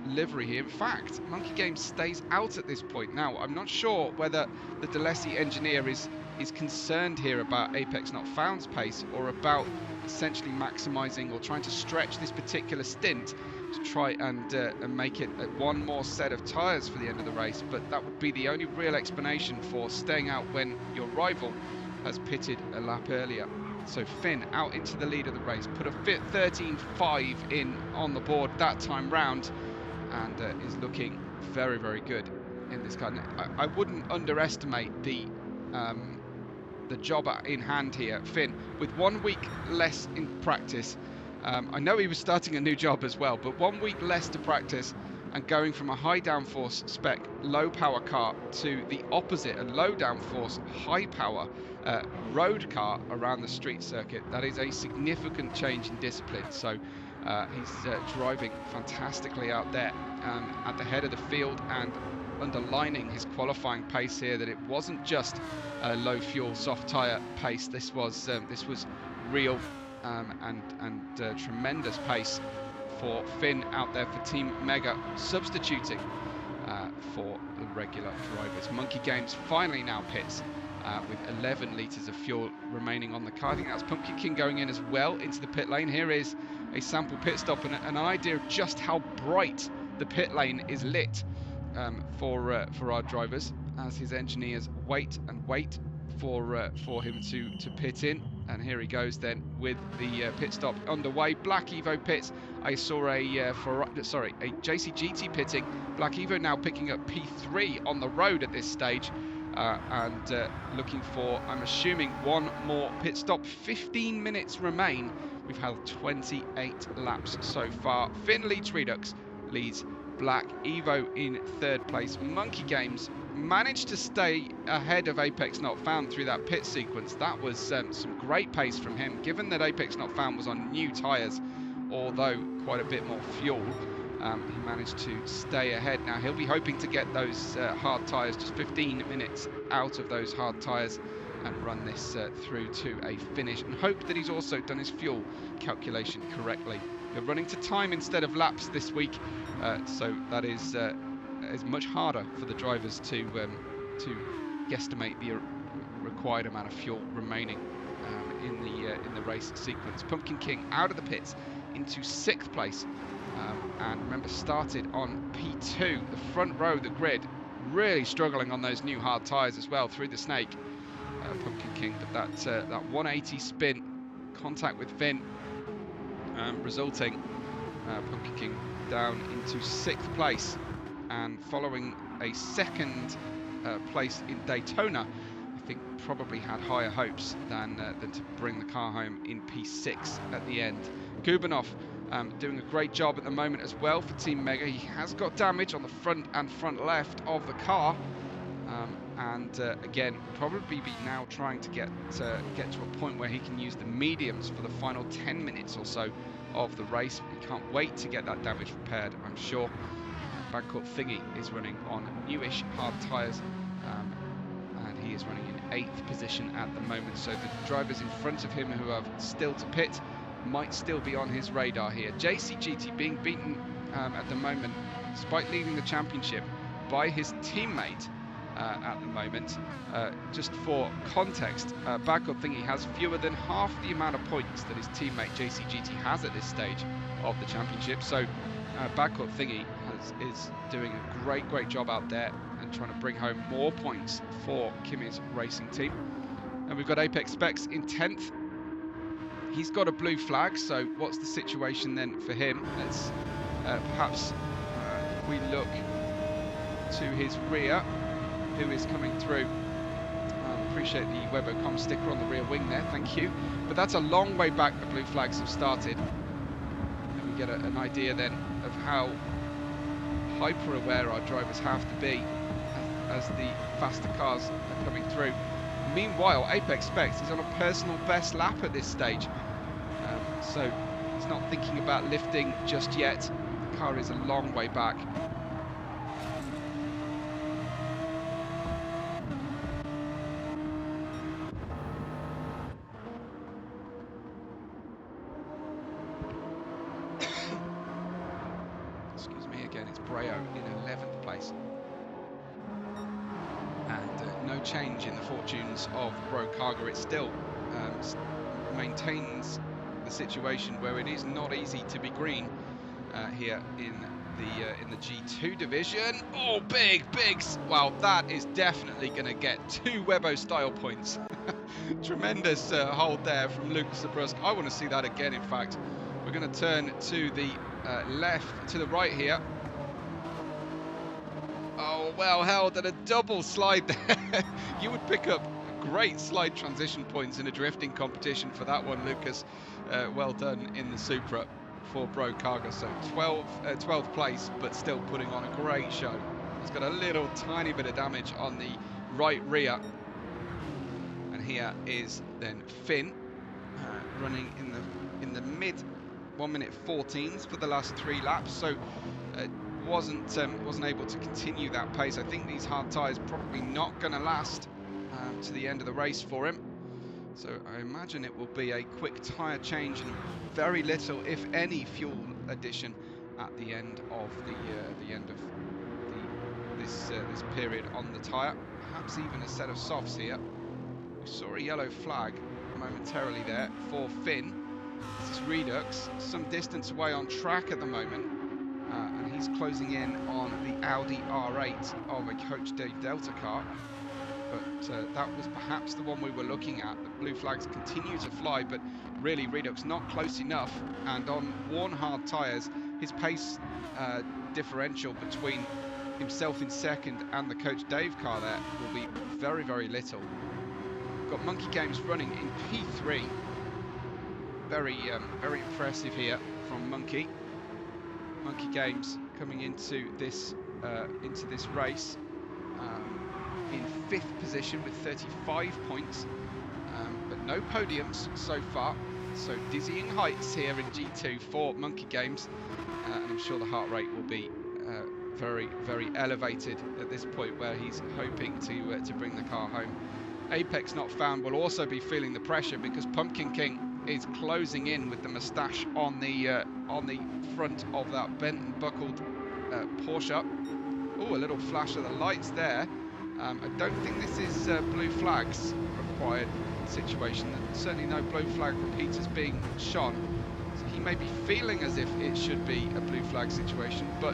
livery here. In fact, Monkey Games stays out at this point. Now, I'm not sure whether the DeLacy engineer is concerned here about Apex Not Found's pace, or about essentially maximising or trying to stretch this particular stint to try and make it one more set of tyres for the end of the race. But that would be the only real explanation for staying out when your rival has pitted a lap earlier. So Finn out into the lead of the race, put a 13.5 in on the board that time round, and is looking very, very good in this car. I wouldn't underestimate the job in hand here. Finn, with 1 week less in practice, I know he was starting a new job as well, but 1 week less to practice and going from a high downforce spec low power car to the opposite, a low downforce high power road car around the street circuit, that is a significant change in discipline. So he's driving fantastically out there at the head of the field, and underlining his qualifying pace here, that it wasn't just a low fuel soft tyre pace. This was real and tremendous pace for Finn out there for Team Mega, substituting for the regular drivers. Monkey Games finally now pits with 11 litres of fuel remaining on the car. I think that's Pumpkin King going in as well into the pit lane. Here is a sample pit stop and an idea of just how bright the pit lane is lit for our drivers, as his engineers wait for him to pit in. And here he goes then with the pit stop underway. Black Evo pits. I saw a JCGT pitting. Black Evo now picking up P3 on the road at this stage, and looking for, I'm assuming, one more pit stop. 15 minutes remain. We've had 28 laps so far. Finn leads Redux, leads Black Evo in third place. Monkey Games managed to stay ahead of Apex Not Found through that pit sequence. That was some great pace from him, given that Apex Not Found was on new tyres, although quite a bit more fuel. He managed to stay ahead. Now he'll be hoping to get those hard tyres, just 15 minutes out of those hard tyres, and run this through to a finish, and hope that he's also done his fuel calculation correctly. We're running to time instead of laps this week, so that is much harder for the drivers to guesstimate the required amount of fuel remaining in the race sequence. Pumpkin King out of the pits into 6th place, and remember, started on P2, the front row of the grid, really struggling on those new hard tyres as well through the snake. Pumpkin King, but that 180 spin contact with Finn, resulting Pumpkin King down into 6th place, and following a 2nd place in Daytona, I think probably had higher hopes than to bring the car home in P6 at the end. Gubernov doing a great job at the moment as well for Team Mega. He has got damage on the front and front left of the car, and again, probably be now trying to get to a point where he can use the mediums for the final 10 minutes or so of the race. He can't wait to get that damage repaired, I'm sure. Backcourt Thingy is running on newish hard tyres, and he is running in 8th position at the moment, so the drivers in front of him who have still to pit might still be on his radar here. JCGT being beaten at the moment, despite leading the championship, by his teammate at the moment. Just for context, Backcourt Thingy has fewer than half the amount of points that his teammate JCGT has at this stage of the championship, so Backcourt Thingy is doing a great job out there and trying to bring home more points for Kimi's racing team. And we've got Apex Specs in 10th. He's got a blue flag, so what's the situation then for him? Let's perhaps we look to his rear, who is coming through. Appreciate the Webbo com sticker on the rear wing there, thank you. But that's a long way back the blue flags have started. And we get an idea then of how hyper aware our drivers have to be as the faster cars are coming through. Meanwhile, Apex Specs is on a personal best lap at this stage, so he's not thinking about lifting just yet. The car is a long way back. Excuse me again, it's Breo in 11th place. And no change in the fortunes of Bro Carga. It still maintains the situation where it is not easy to be green here in the G2 division. Oh, big! Wow, that is definitely going to get 2 Webbo style points. Tremendous hold there from Lucas Zabrusque. I want to see that again. In fact, we're going to turn to the to the right here. Oh, well held, and a double slide there. You would pick up great slide transition points in a drifting competition for that one, Lucas. Well done in the Supra for Bro Carga. So 12th place, but still putting on a great show. He's got a little tiny bit of damage on the right rear. And here is then Finn running in the mid 1 minute 14s for the last 3 laps. So wasn't able to continue that pace. I think these hard tyres probably not going to last to the end of the race for him. So I imagine it will be a quick tyre change and very little, if any, fuel addition at the end of this period on the tyre. Perhaps even a set of softs here. We saw a yellow flag momentarily there for Finn. This is Redux, some distance away on track at the moment. And he's closing in on the Audi R8 of a Coach Dave Delta car. But that was perhaps the one we were looking at. The blue flags continue to fly, but really Redux not close enough. And on worn hard tyres, his pace differential between himself in second and the Coach Dave car there will be very little. We've got Monkey Games running in P3. Very impressive here from Monkey Games coming into this race in 5th position with 35 points, but no podiums so far. So dizzying heights here in G2 for Monkey Games, and I'm sure the heart rate will be very elevated at this point, where he's hoping to bring the car home. Apex Not Found will also be feeling the pressure, because Pumpkin King is closing in with the moustache on the front of that bent and buckled Porsche. Oh, a little flash of the lights there. I don't think this is blue flags required situation. Certainly no blue flag repeaters being shone. So he may be feeling as if it should be a blue flag situation, but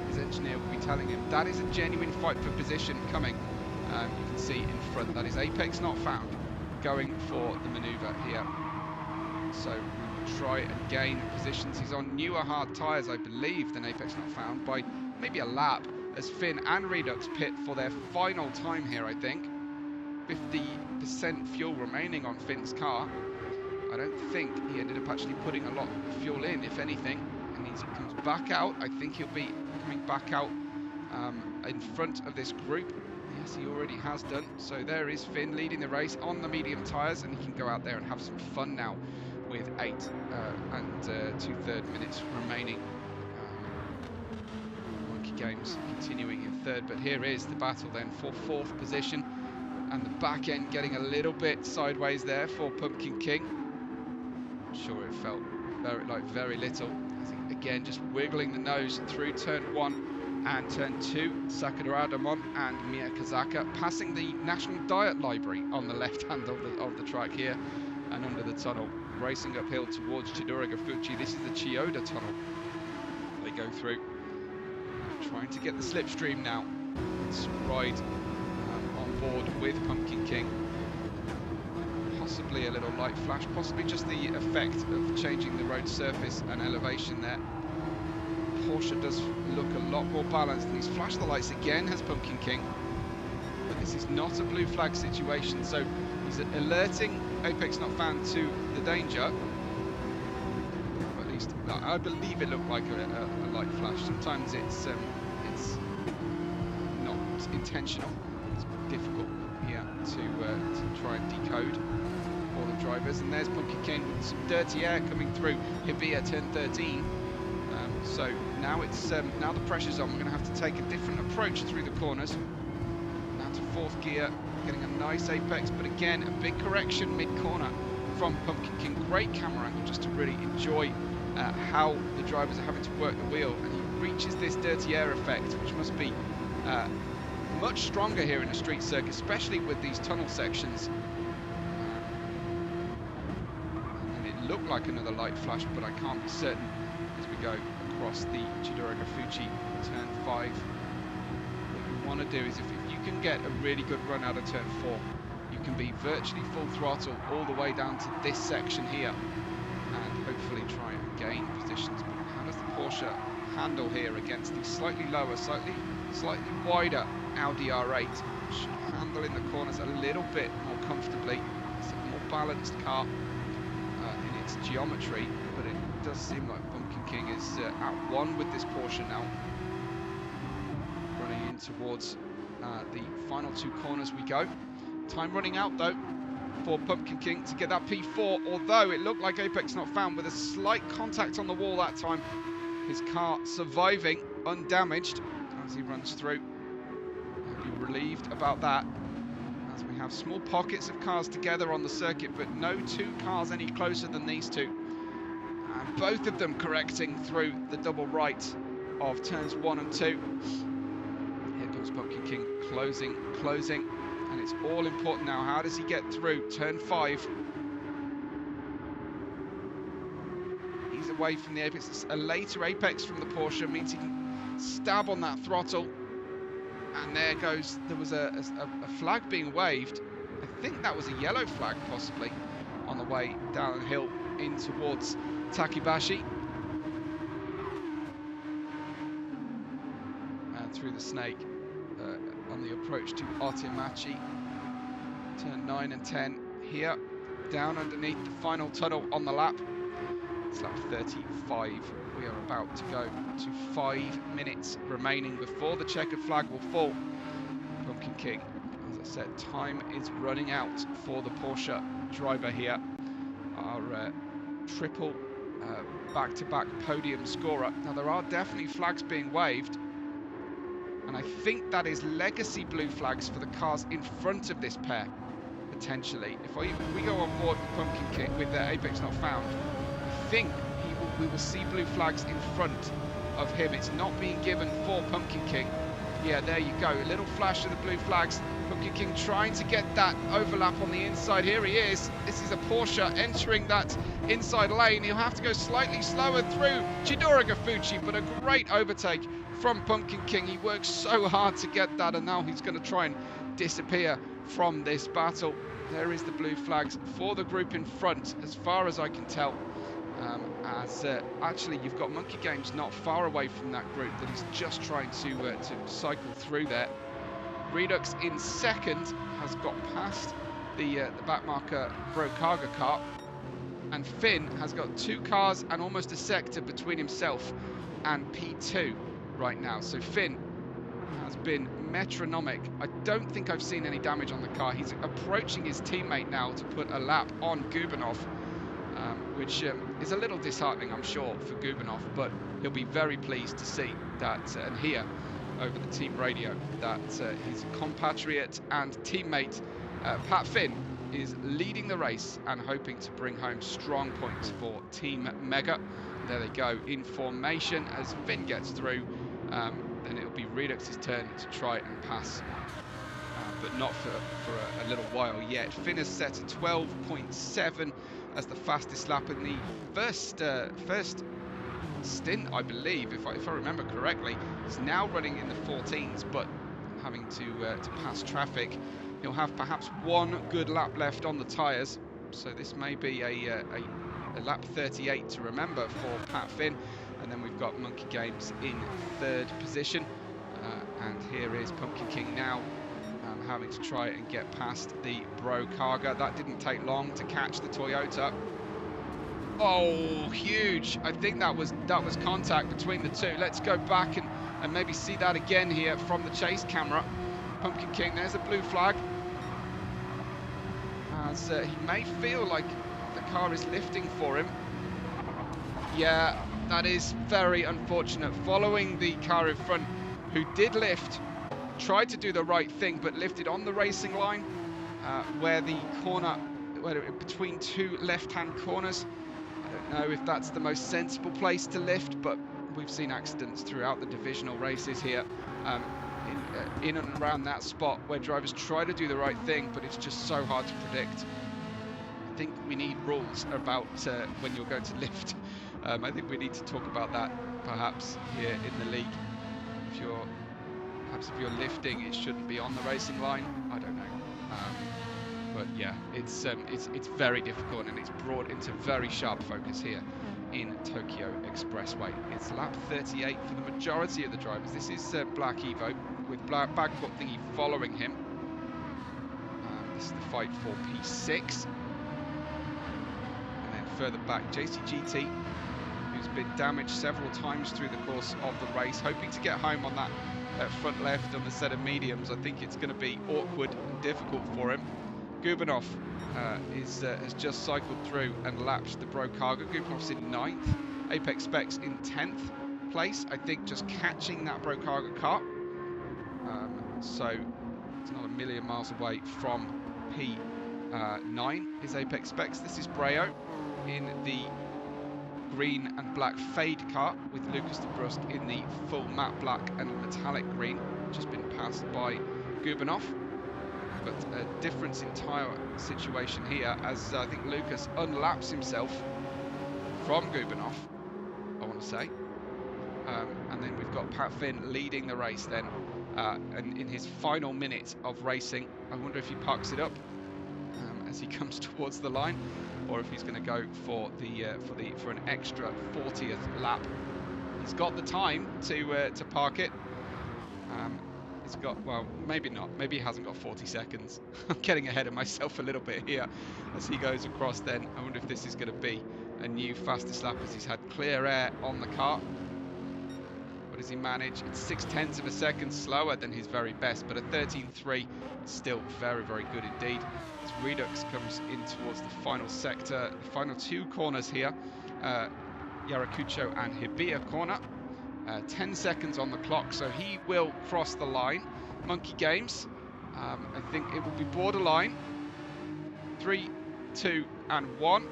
his engineer will be telling him that is a genuine fight for position coming. You can see in front, that is Apex Not Found going for the manoeuvre here. So we will try and gain positions. He's on newer hard tyres, I believe, than Apex Not Found by maybe a lap, as Finn and Redux pit for their final time here, I think. 50% fuel remaining on Finn's car. I don't think he ended up actually putting a lot of fuel in, if anything. And he comes back out. I think he'll be coming back out in front of this group. Yes, he already has done. So there is Finn leading the race on the medium tyres, and he can go out there and have some fun now with 8 and 2/3 minutes remaining. Monkey Games continuing in 3rd, but here is the battle then for 4th position, and the back end getting a little bit sideways there for Pumpkin King. I'm sure it felt very little. I think again just wiggling the nose through turn 1 and turn 2. Sakura Adamon and Miyakazaka passing the National Diet Library on the left hand of the track here and under the tunnel, racing uphill towards Chidori Gafuchi. This is the Chiyoda tunnel they go through. trying to get the slipstream now. Let's ride on board with Pumpkin King. Possibly a little light flash, possibly just the effect of changing the road surface and elevation there. Porsche does look a lot more balanced, and he's flashed the lights again, has Pumpkin King. But this is not a blue flag situation, so he's alerting Apex Not Found to the danger. Or at least, I believe it looked like a light flash. Sometimes it's not intentional. It's difficult here to try and decode all the drivers. And there's Pumpkin King with some dirty air coming through. He'll be at turn 13. So now it's now the pressure's on. We're going to have to take a different approach through the corners. Now to fourth gear, getting a nice apex, but again a big correction mid-corner from Pumpkin King. Great camera angle just to really enjoy how the drivers are having to work the wheel, and he reaches this dirty air effect, which must be much stronger here in a street circuit, especially with these tunnel sections. And it looked like another light flash, but I can't be certain as we go across the Chidori-Gafuchi turn 5. What you want to do is if you can get a really good run out of turn 4, you can be virtually full throttle all the way down to this section here and hopefully try and gain positions. But how does the Porsche handle here against the slightly lower, slightly wider Audi R8? Should handle in the corners a little bit more comfortably. It's a more balanced car in its geometry, but it does seem like Pumpkin King is at one with this Porsche now. Running in towards the final two corners we go. Time running out though for Pumpkin King to get that P4, although it looked like Apex Not Found with a slight contact on the wall that time. His car surviving undamaged as he runs through. I'll be relieved about that, as we have small pockets of cars together on the circuit, but no two cars any closer than these two. And both of them correcting through the double right of turns 1 and 2. Here comes Pumpkin King closing, and it's all important now. How does he get through turn 5? He's away from the apex. It's a later apex from the Porsche, means he can stab on that throttle. And there goes, there was a flag being waved. I think that was a yellow flag possibly on the way downhill in towards Takibashi. And through the snake on the approach to Otemachi. Turn 9 and 10 here, down underneath the final tunnel on the lap. It's lap 35. We are about to go to 5 minutes remaining before the checkered flag will fall. Pumpkin King, as I said, time is running out for the Porsche driver here. Our triple back-to-back podium scorer. Now there are definitely flags being waved, and I think that is legacy blue flags for the cars in front of this pair, potentially. If we go on board with Pumpkin King with their Apex Not Found, I think we will see blue flags in front of him. It's not being given for Pumpkin King. Yeah, there you go, a little flash of the blue flags. Pumpkin King trying to get that overlap on the inside. Here he is. This is a Porsche entering that inside lane. He'll have to go slightly slower through Chidori-Gafuchi, but a great overtake from Pumpkin King. He worked so hard to get that, and now he's going to try and disappear from this battle. There is the blue flags for the group in front, as far as I can tell. Actually you've got Monkey Games not far away from that group that he's just trying to cycle through there. Redux in second has got past the backmarker Brokaga car, and Finn has got 2 cars and almost a sector between himself and P2 right now. So Finn has been metronomic. I don't think I've seen any damage on the car. He's approaching his teammate now to put a lap on Gubinov, which is a little disheartening, I'm sure, for Gubinov, but he'll be very pleased to see that and hear over the team radio that his compatriot and teammate Pat Finn is leading the race and hoping to bring home strong points for Team Mega. There they go in formation as Finn gets through. Then it'll be Redux's turn to try and pass, but not for a little while yet. Finn has set a 12.7 as the fastest lap in the first stint, I believe, if I remember correctly. He's now running in the 14s, but having to pass traffic. He'll have perhaps one good lap left on the tyres, so this may be a lap 38 to remember for Pat Finn. And then we've got Monkey Games in 3rd position, and here is Pumpkin King now, having to try and get past the Bro Carga. That didn't take long to catch the Toyota. Oh, huge! I think that was contact between the two. Let's go back and maybe see that again here from the chase camera. Pumpkin King, there's a blue flag, as he may feel like the car is lifting for him. Yeah, that is very unfortunate. Following the car in front, who did lift, tried to do the right thing, but lifted on the racing line, where the corner, between two left-hand corners. I don't know if that's the most sensible place to lift, but we've seen accidents throughout the divisional races here, in and around that spot where drivers try to do the right thing, but it's just so hard to predict. I think we need rules about when you're going to lift. I think we need to talk about that perhaps here in the league. If you're lifting, it shouldn't be on the racing line. I don't know. But yeah, it's very difficult, and it's brought into very sharp focus here in Tokyo Expressway. It's lap 38 for the majority of the drivers. This is Black Evo with Bagcourt Thingy following him. This is the fight for P6. And then further back, JCGT, who's been damaged several times through the course of the race, hoping to get home on that front left on the set of mediums. I think it's going to be awkward and difficult for him. Gubanov has just cycled through and lapsed the Bro Cargo. Gubanov's in 9th, Apex Specs in 10th place, I think, just catching that Bro Cargo car. So it's not a million miles away from P9 is Apex Specs. This is Breo in the green and black fade car, with Lucas de Brusque in the full matte black and metallic green, just been passed by Gubanov. But a difference in tyre situation here, as I think Lucas unlaps himself from Gubanov, I want to say. And then we've got Pat Finn leading the race then, and in his final minute of racing. I wonder if he parks it up as he comes towards the line, or if he's going to go for an extra 40th lap. He's got the time to park it. He's got, well, maybe not. Maybe he hasn't got 40 seconds. I'm getting ahead of myself a little bit here as he goes across then. I wonder if this is going to be a new fastest lap, as he's had clear air on the car. What does he manage? It's 0.6 of a second slower than his very best, but a 13.3 is still very, very good indeed. As Redux comes in towards the final sector, the final two corners here, Yarakucho and Hibiya corner. 10 seconds on the clock, so he will cross the line. Monkey Games, I think it will be borderline. 3, 2, and 1.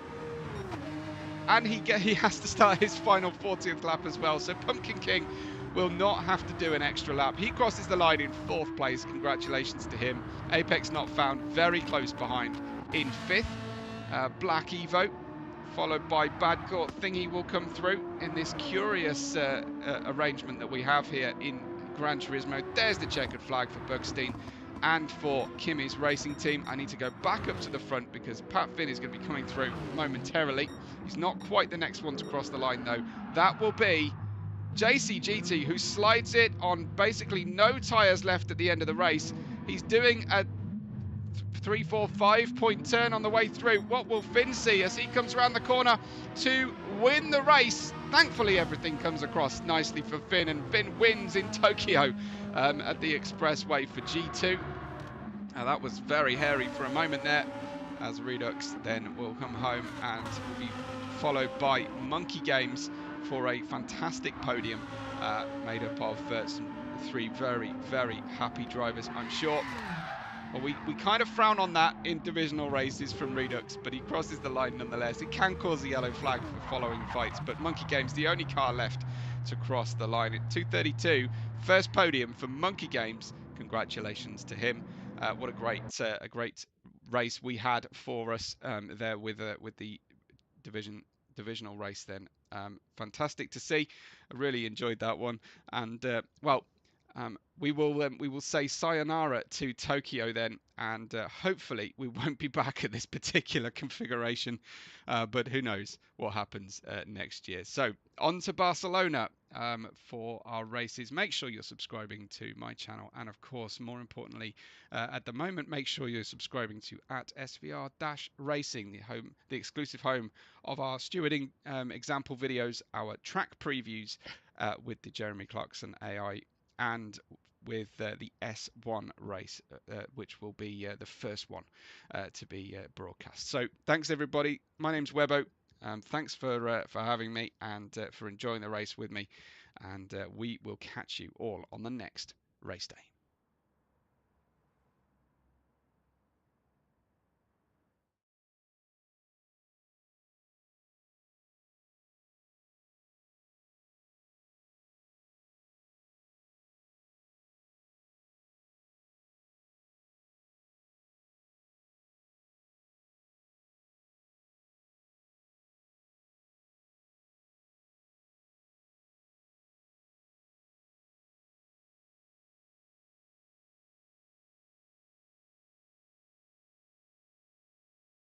And he has to start his final 40th lap as well, so Pumpkin King will not have to do an extra lap. He crosses the line in 4th place. Congratulations to him. Apex Not Found very close behind in 5th. Black Evo, followed by Badcourt Thingy, will come through in this curious arrangement that we have here in Gran Turismo. There's the checkered flag for Bugstein and for Kimi's racing team. I need to go back up to the front because Pat Finn is going to be coming through momentarily. He's not quite the next one to cross the line though. That will be JCGT, who slides it on basically no tyres left at the end of the race. He's doing a 3, 4, 5 point turn on the way through. What will Finn see as he comes around the corner to win the race? Thankfully, everything comes across nicely for Finn, and Finn wins in Tokyo at the expressway for G2. Now, that was very hairy for a moment there, as Redux then will come home and will be followed by Monkey Games for a fantastic podium made up of some 3 very, very happy drivers, I'm sure. Well, we kind of frown on that in divisional races from Redux, but he crosses the line nonetheless. It can cause a yellow flag for following fights, but Monkey Games, the only car left to cross the line at 2:32. First podium for Monkey Games. Congratulations to him. What a great race we had for us there with the divisional race then. Fantastic to see. I really enjoyed that one. And we will say sayonara to Tokyo then, and hopefully we won't be back at this particular configuration, but who knows what happens next year. So on to Barcelona for our races. Make sure you're subscribing to my channel, and of course, more importantly, at the moment, make sure you're subscribing to @SVR-Racing, the exclusive home of our stewarding example videos, our track previews with the Jeremy Clarkson AI, and with the S1 race, which will be the first one to be broadcast. So thanks everybody. My name's Webbo. Thanks for having me and for enjoying the race with me. And we will catch you all on the next race day.